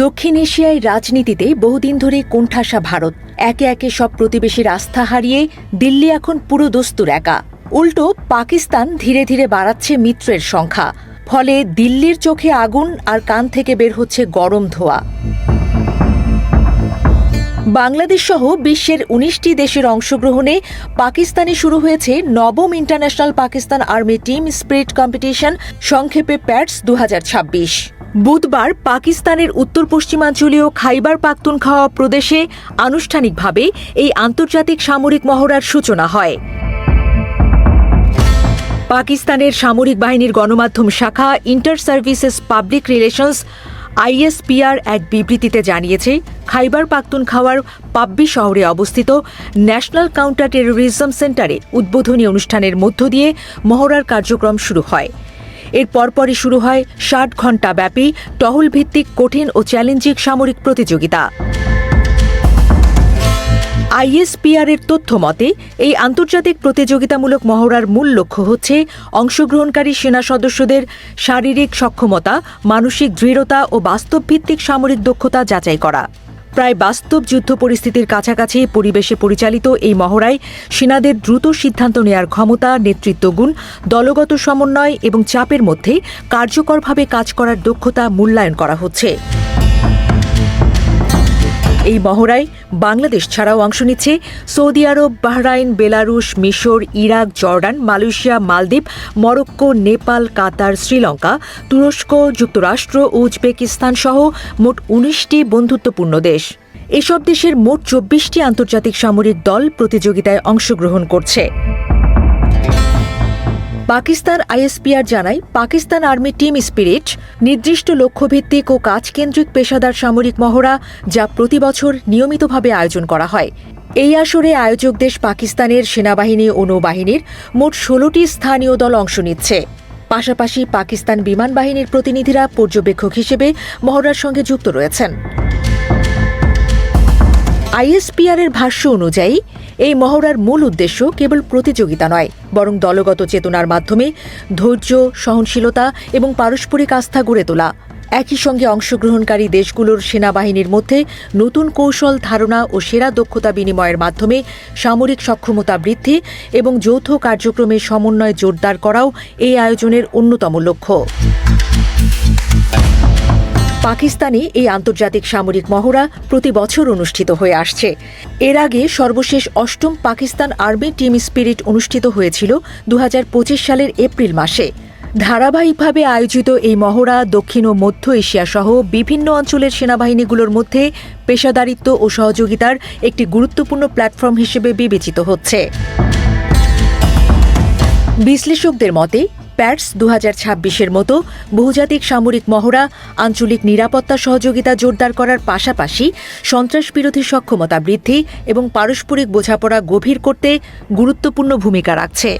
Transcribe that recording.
দক্ষিণ এশিয়ায় রাজনীতিতে বহুদিন ধরে কোণঠাসা ভারত। একে একে সব প্রতিবেশীর আস্থা হারিয়ে দিল্লি এখন পুরো দস্তুর একা। উল্টো পাকিস্তান ধীরে ধীরে বাড়াচ্ছে মিত্রের সংখ্যা। ফলে দিল্লির চোখে আগুন আর কান থেকে বের হচ্ছে গরম ধোঁয়া। বাংলাদেশ সহ বিশ্বের ১৯টি দেশের অংশগ্রহণে পাকিস্তানে শুরু হয়েছে নবম international Pakistan army team spirit competition, সংক্ষেপে প্যাটস ২০২৬। বুধবার পাকিস্তানের উত্তর পশ্চিমাঞ্চলীয় খাইবার পাখতুনখাওয়া প্রদেশে আনুষ্ঠানিকভাবে এই আন্তর্জাতিক সামরিক মহড়ার সূচনা হয়। পাকিস্তানের সামরিক বাহিনীর গণমাধ্যম শাখা inter services public relations ISPR এক বিবৃতিতে জানিয়েছে, খাইবার পাখতুনখাওয়ার পাব্বি শহরে অবস্থিত ন্যাশনাল কাউন্টার টেরোরিজম সেন্টারে উদ্বোধনী অনুষ্ঠানের মধ্য দিয়ে মহড়ার কার্যক্রম শুরু হয়। এর পরপরই শুরু হয় ৬০ ঘণ্টা ব্যাপী টহলভিত্তিক কঠিন ও চ্যালেঞ্জিং সামরিক প্রতিযোগিতা। ISPR এর তথ্য মতে এই আন্তর্জাতিক প্রতিযোগিতামূলক মহড়ার মূল লক্ষ্য হচ্ছে অংশগ্রহণকারী সেনা সদস্যদের শারীরিক সক্ষমতা, মানসিক দৃঢ়তা ও বাস্তবভিত্তিক সামরিক দক্ষতা যাচাই করা। প্রায় বাস্তব যুদ্ধ পরিস্থিতির কাছাকাছি পরিবেশে পরিচালিত এই মহড়ায় সেনাদের দ্রুত সিদ্ধান্ত নেয়ার ক্ষমতা, নেতৃত্বগুণ, দলগত সমন্বয় এবং চাপের মধ্যে কার্যকরভাবে কাজ করার দক্ষতা মূল্যায়ন করা হচ্ছে। এই মহড়ায় বাংলাদেশ ছাড়াও অংশ নিচ্ছে সৌদি আরব, বাহরাইন, বেলারুশ, মিশর, ইরাক, জর্ডান, মালয়েশিয়া, মালদ্বীপ, মরক্কো, নেপাল, কাতার, শ্রীলঙ্কা, তুরস্ক, যুক্তরাষ্ট্র, উজবেকিস্তান সহ মোট ১৯টি বন্ধুত্বপূর্ণ দেশ। এসব দেশের মোট ২৪টি আন্তর্জাতিক সামরিক দল প্রতিযোগিতায় অংশগ্রহণ করছে। পাকিস্তান ISPR জানায়, পাকিস্তান আর্মি টিম স্পিরিট নির্দিষ্ট লক্ষ্যভিত্তিক ও কাজকেন্দ্রিক পেশাদার সামরিক মহড়া, যা প্রতি বছর নিয়মিতভাবে আয়োজন করা হয়। এই আসরে আয়োজক দেশ পাকিস্তানের সেনাবাহিনী ও নৌবাহিনীর মোট ১৬টি স্থানীয় দল অংশ নিচ্ছে। পাশাপাশি পাকিস্তান বিমান বাহিনীর প্রতিনিধিরা পর্যবেক্ষক হিসেবে মহড়ার সঙ্গে যুক্ত রয়েছেন। ISPR এর ভাষ্য অনুযায়ী এই মহড়ার মূল উদ্দেশ্য কেবল প্রতিযোগিতা নয়, বরং দলগত চেতনার মাধ্যমে ধৈর্য, সহনশীলতা এবং পারস্পরিক আস্থা গড়ে তোলা। একই সঙ্গে অংশগ্রহণকারী দেশগুলোর সেনাবাহিনীর মধ্যে নতুন কৌশল, ধারণা ও সেরা দক্ষতা বিনিময়ের মাধ্যমে সামরিক সক্ষমতা বৃদ্ধি এবং যৌথ কার্যক্রমের সমন্বয় জোরদার করাও এই আয়োজনের অন্যতম লক্ষ্য। পাকিস্তানে এই আন্তর্জাতিক সামরিক মহড়া প্রতি বছর অনুষ্ঠিত হয়ে আসছে। এর আগে সর্বশেষ ৮ম পাকিস্তান আর্মি টিম স্পিরিট অনুষ্ঠিত হয়েছিল ২০২৫ সালের এপ্রিল মাসে। ধারাবাহিকভাবে আয়োজিত এই মহড়া দক্ষিণ ও মধ্য এশিয়া সহ বিভিন্ন অঞ্চলের সেনাবাহিনীগুলোর মধ্যে পেশাদারিত্ব ও সহযোগিতার একটি গুরুত্বপূর্ণ প্ল্যাটফর্ম হিসেবে বিবেচিত হচ্ছে। বিশ্লেষকদের মতে প্যাটস ২০২৬-এর মতো বহুজাতিক সামরিক মহড়া আঞ্চলিক নিরাপত্তা সহযোগিতা জোরদার করার পাশাপাশি সন্ত্রাসবিরোধী সক্ষমতা বৃদ্ধি এবং পারস্পরিক বোঝাপড়া গভীর করতে গুরুত্বপূর্ণ ভূমিকা রাখছে।